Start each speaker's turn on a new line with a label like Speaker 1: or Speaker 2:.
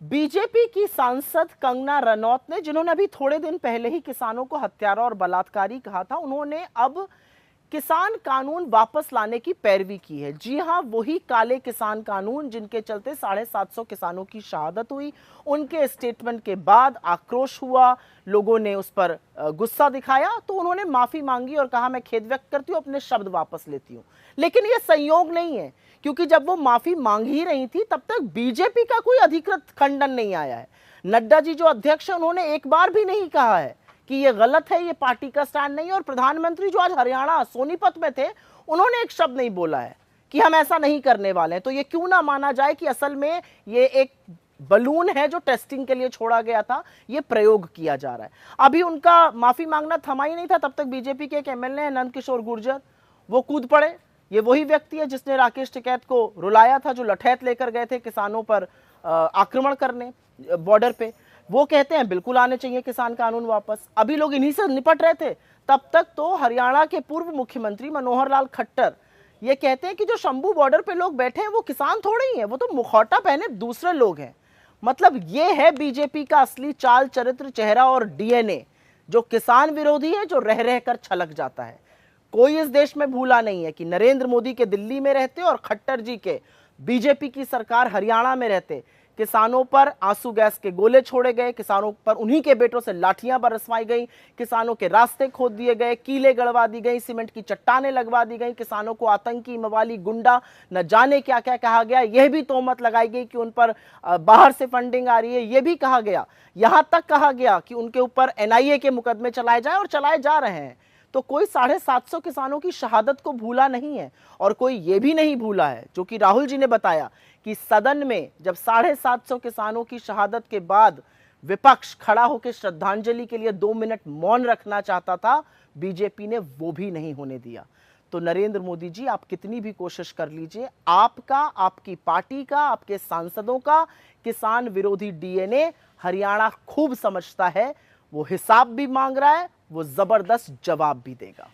Speaker 1: BJP की सांसद कंगना रनौत ने, जिन्होंने अभी थोड़े दिन पहले ही किसानों को हत्यारा और बलात्कारी कहा था, उन्होंने अब किसान कानून वापस लाने की पैरवी की है। जी हां, वही काले किसान कानून जिनके चलते 750 किसानों की शहादत हुई। उनके स्टेटमेंट के बाद आक्रोश हुआ, लोगों ने उस पर गुस्सा दिखाया, तो उन्होंने माफी मांगी और कहा मैं खेद व्यक्त करती हूं, अपने शब्द वापस लेती हूं। लेकिन यह संयोग नहीं है, क्योंकि जब वो माफी मांग ही रही थी तब तक बीजेपी का कोई अधिकृत खंडन नहीं आया है। नड्डा जी जो अध्यक्ष है, उन्होंने एक बार भी नहीं कहा है कि ये गलत है, ये पार्टी का स्टैंड नहीं है। और प्रधानमंत्री जो आज हरियाणा सोनीपत में थे, उन्होंने एक शब्द नहीं बोला है कि हम ऐसा नहीं करने वाले हैं। तो ये क्यों ना माना जाए कि असल में ये एक बलून है जो टेस्टिंग के लिए छोड़ा गया था, ये प्रयोग किया जा रहा है। अभी उनका माफी मांगना थमा ही नहीं था, तब तक बीजेपी के एक एमएलए हैं नंद किशोर गुर्जर, वो कूद पड़े। ये वही व्यक्ति है जिसने राकेश टिकैत को रुलाया था, जो लठैत लेकर गए थे किसानों पर आक्रमण करने बॉर्डर पे। वो कहते हैं बिल्कुल आने चाहिए किसान कानून वापस। अभी लोग इन्हीं से निपट रहे थे, तब तक तो हरियाणा के पूर्व मुख्यमंत्री मनोहर लाल खट्टर ये कहते हैं कि जो शंभू बॉर्डर पे लोग बैठे हैं वो किसान थोड़े ही हैं, वो तो मुखौटा पहने दूसरे लोग हैं। मतलब ये है बीजेपी का असली चाल चरित्र, चेहरा और डीएनए, जो किसान विरोधी है, जो रह रह कर छलक जाता है। कोई इस देश में भूला नहीं है कि नरेंद्र मोदी के दिल्ली में रहते और खट्टर जी के बीजेपी की सरकार हरियाणा में रहते किसानों पर आंसू गैस के गोले छोड़े गए, किसानों पर उन्हीं के बेटों से लाठियां बरसवाई गई, किसानों के रास्ते खोद दिए गए, कीले गड़वा दी गई, सीमेंट की चट्टानें लगवा दी गई, किसानों को आतंकी, मवाली, गुंडा, न जाने क्या क्या कहा गया। यह भी तोहमत लगाई गई कि उन पर बाहर से फंडिंग आ रही है। यह भी कहा गया, यहां तक कहा गया कि उनके ऊपर एनआईए के मुकदमे चलाए जाए और चलाए जा रहे हैं। तो कोई 750 किसानों की शहादत को भूला नहीं है, और कोई ये भी नहीं भूला है जो कि राहुल जी ने बताया कि सदन में जब 750 किसानों की शहादत के बाद विपक्ष खड़ा होकर श्रद्धांजलि के लिए 2 मिनट मौन रखना चाहता था, बीजेपी ने वो भी नहीं होने दिया। तो नरेंद्र मोदी जी, आप कितनी भी कोशिश कर लीजिए, आपका, आपकी पार्टी का, आपके सांसदों का किसान विरोधी डीएनए हरियाणा खूब समझता है। वो हिसाब भी मांग रहा है, वो जबरदस्त जवाब भी देगा।